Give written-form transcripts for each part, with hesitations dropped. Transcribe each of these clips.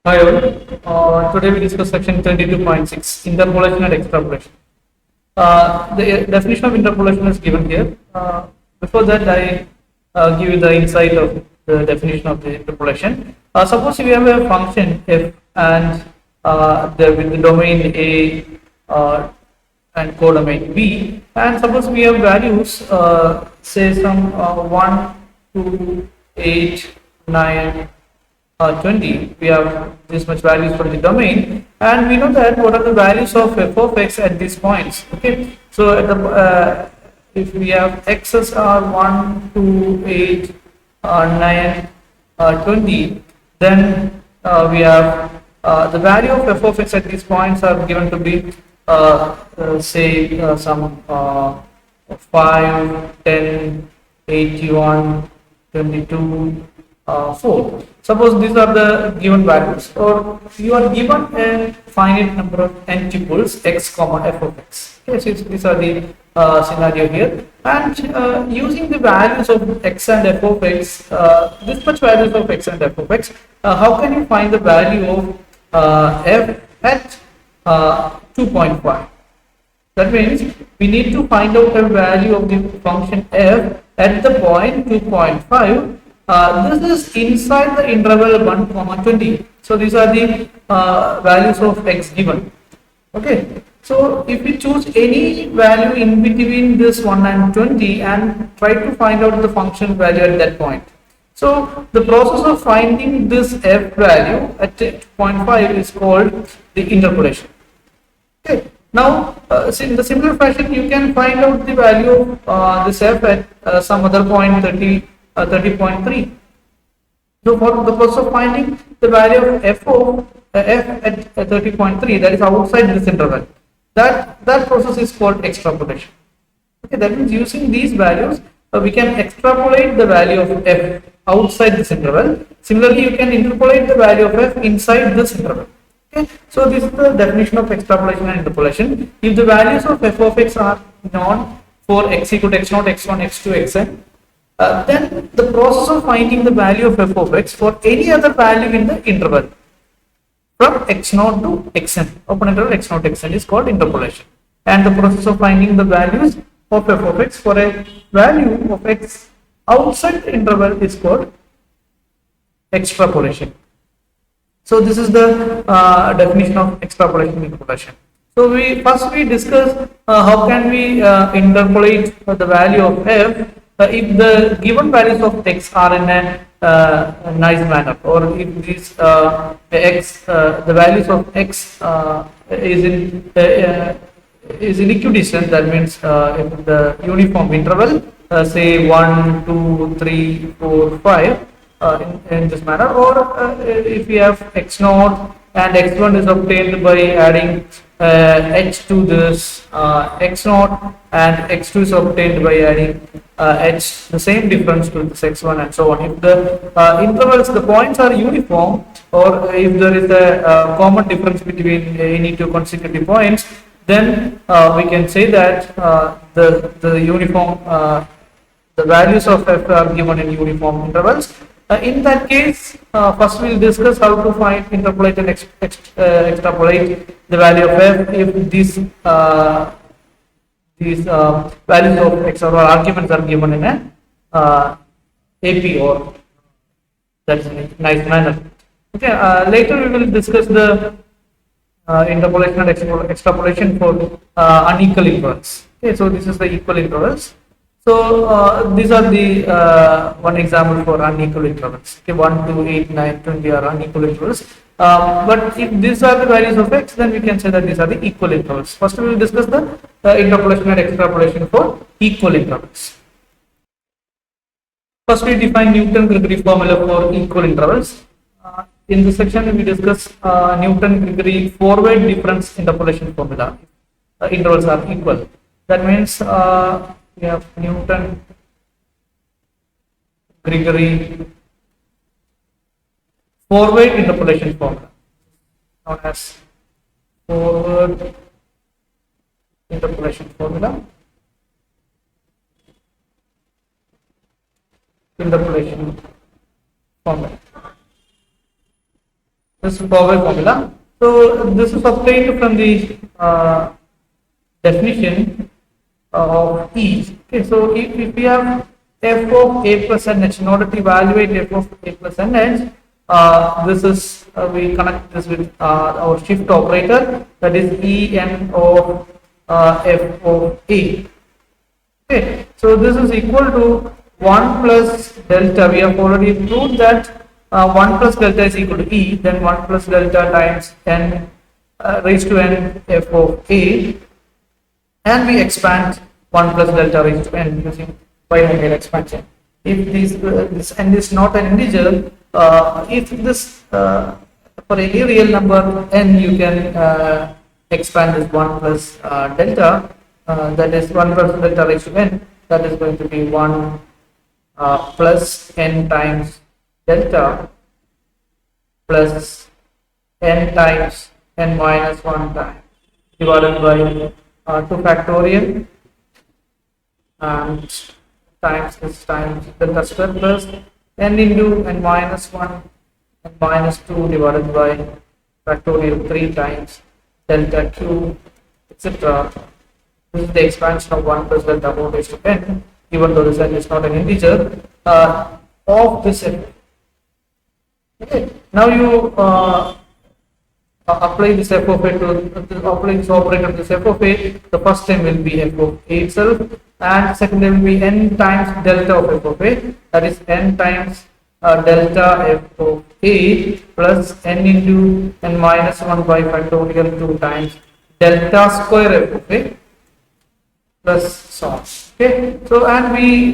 Hi all. Today we discuss section 22.6 interpolation and extrapolation. The definition of interpolation is given here. Before that, I give you the insight of the definition of the interpolation. Suppose we have a function f and with the domain A and codomain B, and suppose we have values, say some 1, 2, 8, 9. 20, we have this much values for the domain, and we know that what are the values of f of x at these points. Okay, so at the, if we have x's are 1, 2, 8, 9, 20, then we have the value of f of x at these points are given to be say some 5, 10, 81, 22, 4. Suppose these are the given values, or you are given a finite number of n tuples x comma f of x. Okay, so these are the scenario here, and using the values of x and f of x, this much values of x and f of x, how can you find the value of f at 2.5? That means we need to find out a value of the function f at the point 2.5. This is inside the interval 1, 20. So these are the values of x given. Okay. So if we choose any value in between this 1 and 20 and try to find out the function value at that point. So the process of finding this f value at 2.5 is called the interpolation. Okay. Now, in the similar fashion, you can find out the value of this f at some other point 30.3. So for the purpose of finding the value of f at 30.3, that is outside this interval, that process is called extrapolation. Okay, that means using these values, we can extrapolate the value of f outside this interval. Similarly, you can interpolate the value of f inside this interval. Okay, so this is the definition of extrapolation and interpolation. If the values of f of x are known for x equal to x0, x1, x2, xn, then the process of finding the value of f of x for any other value in the interval from x0 to xn, open interval x0 to xn, is called interpolation. And the process of finding the values of f of x for a value of x outside the interval is called extrapolation. So this is the definition of extrapolation and interpolation. So we discuss how can we interpolate the value of f if the given values of x are in a nice manner, or if these the values of x is in equidistant. That means if the uniform interval, say 1, 2, 3, 4, 5, in this manner, or if we have x0 and x1 is obtained by adding h to this x0, and x2 is obtained by adding h, the same difference to this x1, and so on. If the intervals, the points are uniform, or if there is a common difference between any two consecutive points, then we can say that the uniform the values of f are given in uniform intervals. In that case, first we will discuss how to find, interpolate and extrapolate the value of f if these values of x or arguments are given in a AP, or that's in a nice manner. Okay, later we will discuss the interpolation and extrapolation for unequal intervals. Okay, so this is the equal intervals. So these are the one example for unequal intervals. Okay, 1, 2, 8, 9, 20 are unequal intervals. But if these are the values of x, then we can say that these are the equal intervals. First, we will discuss the interpolation and extrapolation for equal intervals. First, we define Newton-Gregory formula for equal intervals. In this section, we discuss Newton-Gregory forward difference interpolation formula. Intervals are equal. That means we have Newton-Gregory forward interpolation formula, known as forward interpolation formula. Interpolation formula. This is forward formula. So this is obtained from the definition of E. Okay, so if we have f of a plus n h, in order to evaluate f of a plus n h, this is we connect this with our shift operator, that is E n of f of a. Okay, so this is equal to 1 plus delta. We have already proved that 1 plus delta is equal to E, then 1 plus delta times n raised to n f of a, and we expand 1 plus delta raised to n using binomial expansion. If this n is not an integer, if this for any real number n, you can expand this 1 plus delta, that is 1 plus delta raised to n, that is going to be 1 plus n times delta plus n times n minus 1 times divided by 2 factorial and times this times delta square plus n into n minus 1 n minus 2 divided by factorial 3 times delta cube, etc. This is the expansion of 1 plus delta whole raised to n, even though this n is not an integer, of this f. Okay. Now you apply this f of a to apply this operator to this f of a. The first time will be f of a itself, and second time will be n times delta of f of a, that is n times delta f of a plus n into n minus 1 by factorial 2 times delta square f of a plus so on. Okay, so and we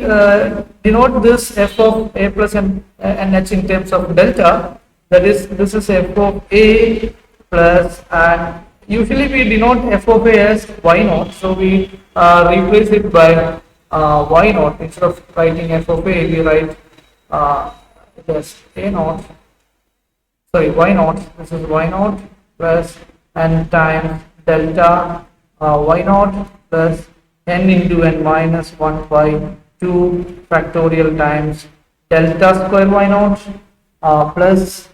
denote this f of a plus n h in terms of delta, that is this is f of a plus, and usually we denote f of a as y naught, so we replace it by y naught. Instead of writing f of a, we write it as a naught, sorry, y naught. This is y naught plus n times delta y naught plus n into n minus 1 by 2 factorial times delta square y naught plus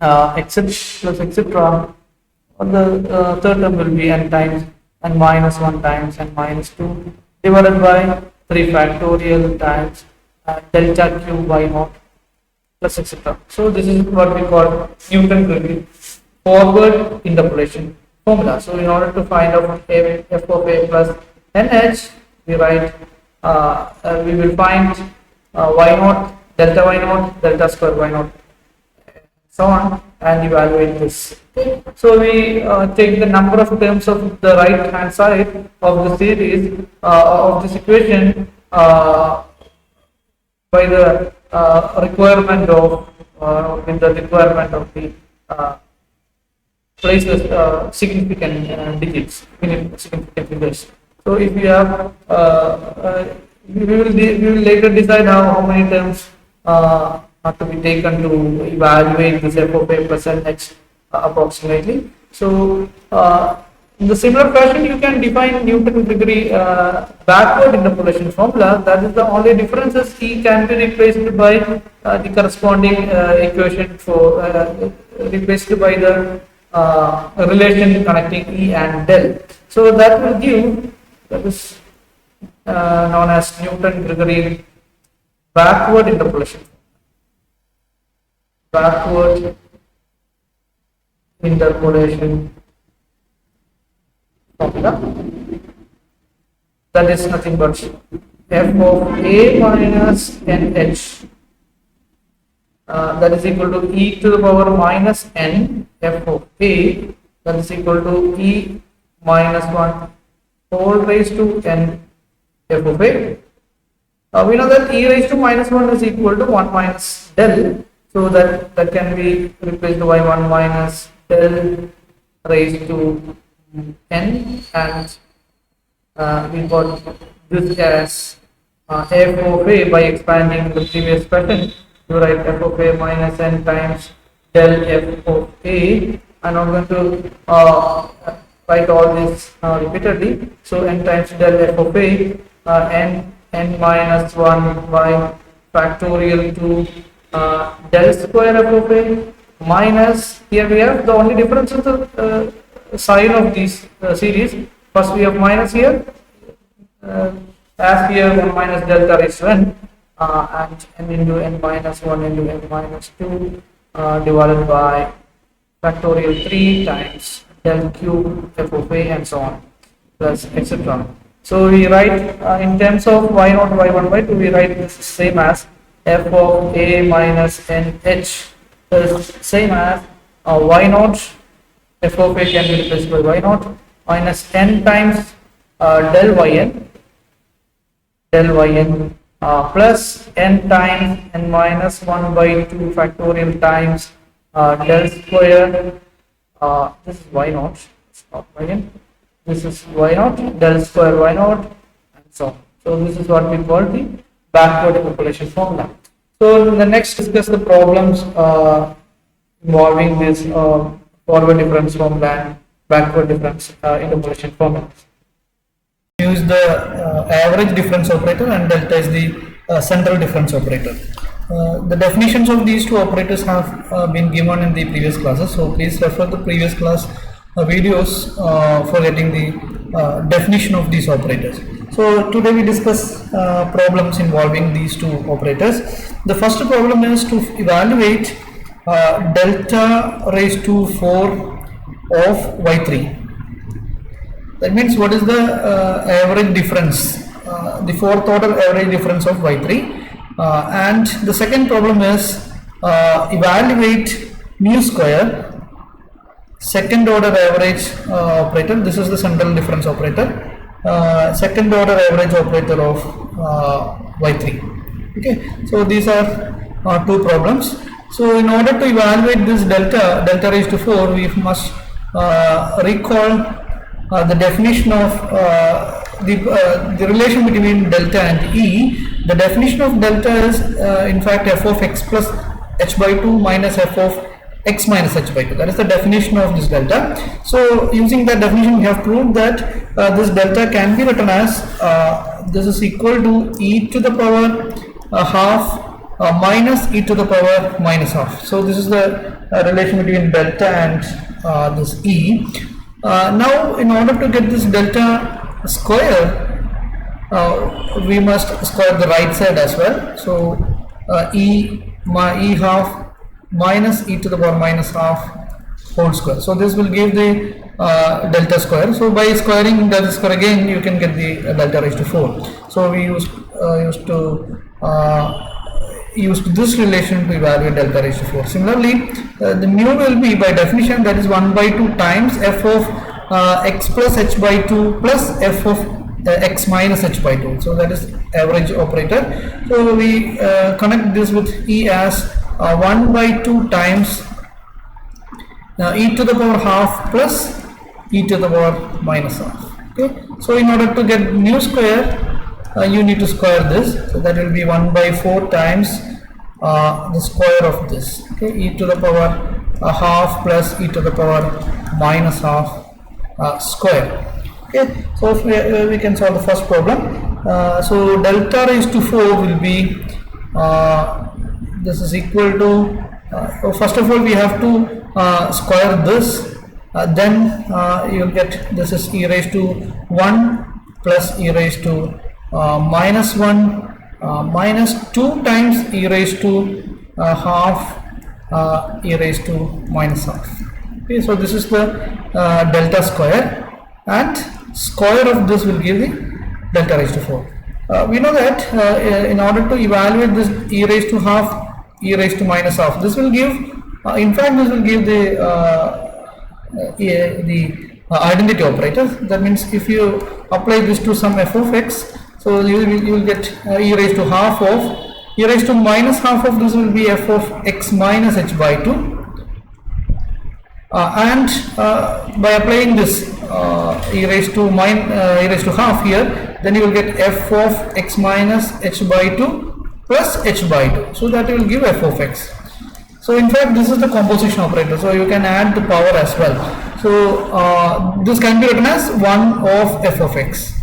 etc. The third term will be n times n minus 1 times n minus 2 divided by 3 factorial times delta cube y naught plus etc. So this is what we call Newton-Gregory forward interpolation formula. So in order to find out f of a plus nh, we write we will find y naught, delta y naught, delta square y naught, so on, and evaluate this. Okay. So we take the number of terms of the right hand side of the series of this equation by the requirement of with the requirement of the places significant digits, significant figures. So if you have, we will later decide how many terms are to be taken to evaluate this f of a plus nh approximately. So in the similar fashion, you can define Newton-Gregory backward interpolation formula. That is the only difference is E can be replaced by the corresponding equation for replaced by the relation connecting E and del. So that will give, that is known as Newton-Gregory backward interpolation. Backward interpolation formula. That is nothing but f of a minus nh, that is equal to e to the power minus n f of a, that is equal to e minus 1 whole raised to n f of a. We know that e raised to minus 1 is equal to 1 minus del, so that can be replaced by 1 minus del raised to n, and we got this as f of a. By expanding the previous pattern, you write f of a minus n times del f of a. I'm not going to write all this repeatedly. So n times del f of a, n minus 1 by factorial to del square f of a minus, here we have the only difference is the sign of these series. First we have minus here, as here 1 minus delta raised to n, and n into n minus 1 into n minus 2 divided by factorial 3 times del cube f of a and so on, plus etc. So we write in terms of y0, y1, y2, we write this same as f of a minus n h is same as y0, f of a can be replaced by y0 minus n times del yn plus n times n minus 1 by 2 factorial times del square, this is y0, it's not yn, this is y0, del square y0, and so on. So this is what we call the backward interpolation formula. So in the next discuss the problems involving this forward difference formula and backward difference interpolation formula. Use the average difference operator, and delta is the central difference operator. The definitions of these two operators have been given in the previous classes, so please refer the previous class videos for getting the definition of these operators. So today we discuss problems involving these two operators. The first problem is to evaluate delta raised to 4 of y3. That means what is the average difference, the fourth order average difference of y3, and the second problem is evaluate mu square, second order average operator. This is the central difference operator, second order average operator of y3. Okay, so these are two problems. So in order to evaluate this delta raised to 4, we must recall the definition of the relation between delta and e. The definition of delta is in fact f of x plus h by 2 minus f of x minus h by 2. That is the definition of this delta. So using that definition, we have proved that this delta can be written as this is equal to e to the power half minus e to the power minus half. So this is the relation between delta and this e. Now in order to get this delta square, we must square the right side as well. So e half minus e to the power minus half whole square. So this will give the delta square. So by squaring delta square again, you can get the delta raised to 4. So we used this relation to evaluate delta raised to 4. Similarly, the mu will be by definition, that is 1 by 2 times f of x plus h by 2 plus f of x minus h by 2. So that is average operator. So we connect this with e as 1 by 2 times e to the power half plus e to the power minus half. Okay. So in order to get mu square, you need to square this. So that will be 1 by 4 times the square of this. Okay. E to the power half plus e to the power minus half square. Okay. So if we can solve the first problem. So delta raised to 4 will be this is equal to first of all we have to square this, then you will get this is e raised to 1 plus e raised to minus 1 minus 2 times e raised to half e raised to minus half. Okay, so this is the delta square, and square of this will give the delta raised to 4. We know that in order to evaluate this e raised to half, e raised to minus half, this will give in fact this will give the identity operator. That means if you apply this to some f of x, so you will get e raised to half of e raised to minus half of this will be f of x minus h by 2. And by applying this e raised to half here, then you will get f of x minus h by 2 plus h by 2. So that will give f of x. So in fact this is the composition operator, so you can add the power as well. So this can be written as 1 of f of x.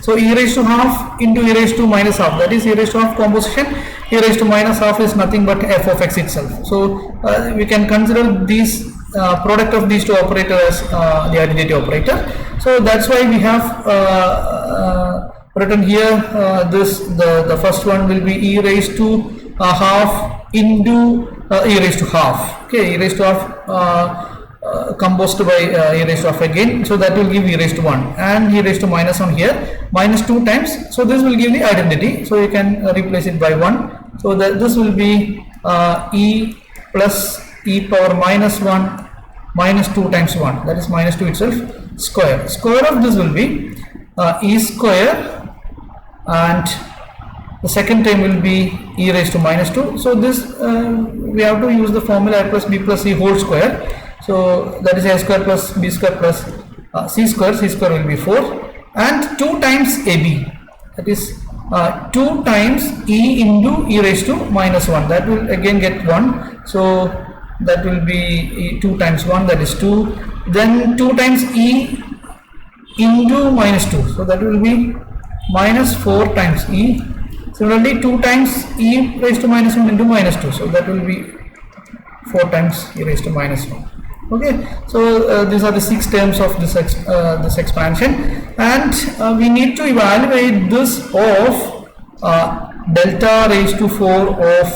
So e raised to half into e raised to minus half, that is e raised to half composition, e raised to minus half is nothing but f of x itself. So we can consider these product of these two operators as the identity operator. So that's why we have written here the first one will be e raised to half into e raised to half. Okay, e raised to half composed by e raised to half again, so that will give e raised to 1, and e raised to minus 1 here, minus 2 times, so this will give the identity, so you can replace it by 1, so that this will be e plus e power minus 1 minus 2 times 1, that is minus 2 itself, square of this will be e square, and the second term will be e raised to minus 2, so this we have to use the formula a plus b plus c whole square. So that is a square plus b square plus c square will be 4, and 2 times ab, that is 2 times e into e raised to minus 1, that will again get 1, so that will be 2 times 1, that is 2, then 2 times e into minus 2, so that will be minus 4 times e, similarly 2 times e raised to minus 1 into minus 2, so that will be 4 times e raised to minus 1. Okay, so these are the 6 terms of this expansion, and we need to evaluate this of delta raised to 4 of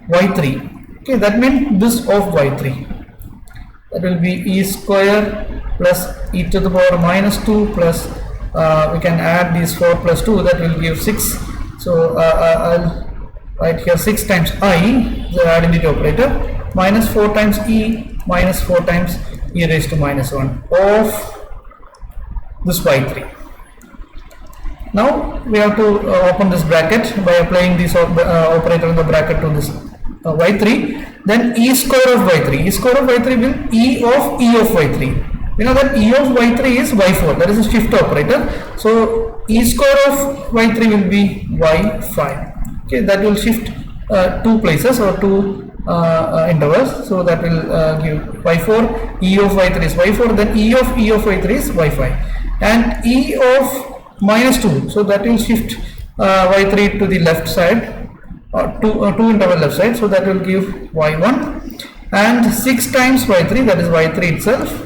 y3. Okay, that means this of y3, that will be e square plus e to the power minus 2 plus we can add these 4 plus 2, that will give 6. So I'll write here 6 times I, the identity operator, minus 4 times e minus 4 times e raised to minus 1 of this y3. Now we have to open this bracket by applying this operator in the bracket to this y3, then e square of y3, will e of y3. We know that e of y3 is y4, that is a shift operator, so e square of y3 will be y5. Okay, that will shift 2 places or 2 intervals, so that will give y4, e of y3 is y4, then e of y3 is y5, and e of minus 2, so that will shift y3 to the left side, two interval left side, so that will give y1, and 6 times y3, that is y3 itself.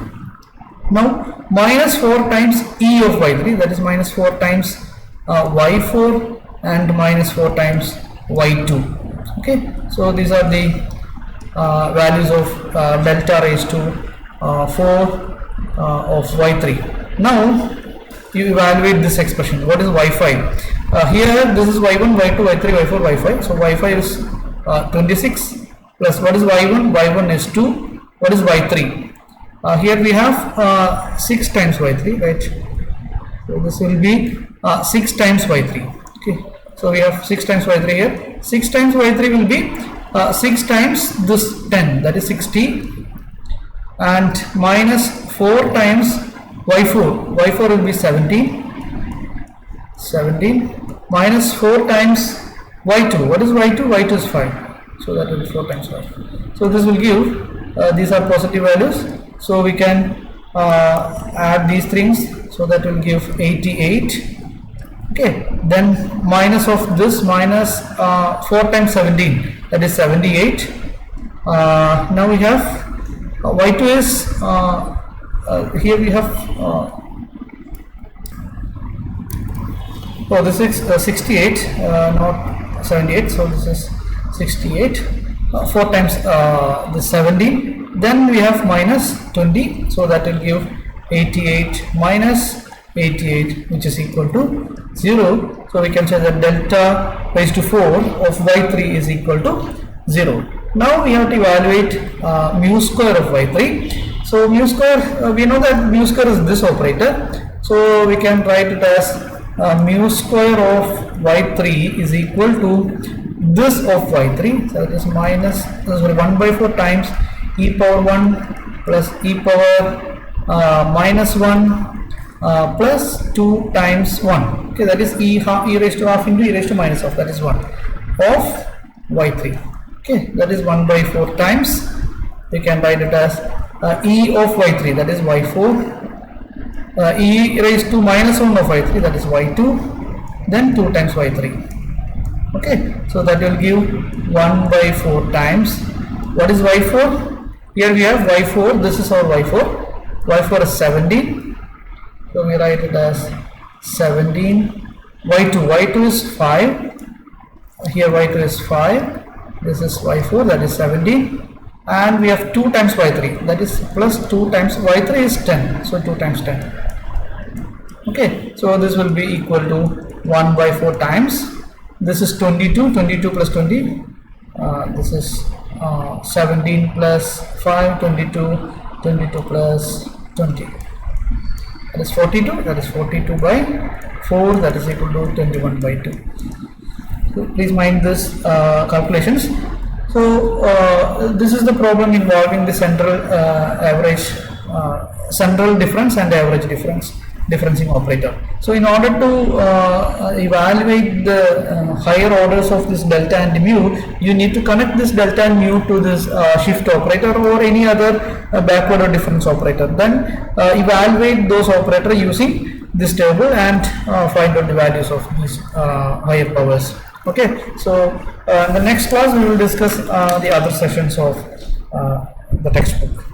Now minus 4 times e of y3, that is minus 4 times y4, and minus 4 times y2. Okay, so these are the values of delta raised to 4 of y3. Now you evaluate this expression. What is y5? Here this is y1, y2, y3, y4, y5. So y5 is 26 plus what is y1? y1 is 2. What is y3? Here we have 6 times y3, right? So this will be 6 times y3. Okay. So we have 6 times y3 here. 6 times y3 will be 6 times this 10, that is 60, and minus 4 times y4. y4 will be 17, minus 4 times y2. What is y2? y2 is 5. So that will be 4 times 5. So this will give, these are positive values. So we can add these things. So that will give 88. Okay, then minus of this, minus 4 times 17, that is 78. Now we have y2 is here we have this is 68, not 78, so this is 68. 4 times the 70, then we have minus 20, so that will give 88 minus 88, which is equal to 0. So we can say that delta raised to 4 of y3 is equal to 0. Now we have to evaluate mu square of y3. So mu square, we know that mu square is this operator, so we can write it as mu square of y3 is equal to this of y3, so that is minus 1 by 4 times e power 1 plus e power minus 1 plus 2 times 1. Okay, that is e raised to half into e raised to minus half, that is 1 of y3. Okay, that is 1 by 4 times, we can write it as e of y3, that is y4, e raised to minus 1 of y3, that is y2, then 2 times y3. Okay, so that will give 1 by 4 times. What is y4? Here we have y4. This is our y4. Y4 is 17. So we write it as 17. Y2 is 5. Here y2 is 5. This is y4, that is 17. And we have 2 times y3, that is plus 2 times y3 is 10. So 2 times 10. Okay, so this will be equal to 1 by 4 times. This is 22, 22 plus 20. This is 17 plus 5, 22, 22 plus 20. That is 42, that is 42 by 4, that is equal to 21 by 2. So please mind this calculations. So this is the problem involving the central average, central difference and average differencing operator. So in order to evaluate the higher orders of this delta and mu, you need to connect this delta and mu to this shift operator or any other backward or difference operator. Then evaluate those operator using this table and find out the values of these higher powers. Okay, so in the next class we will discuss the other sessions of the textbook.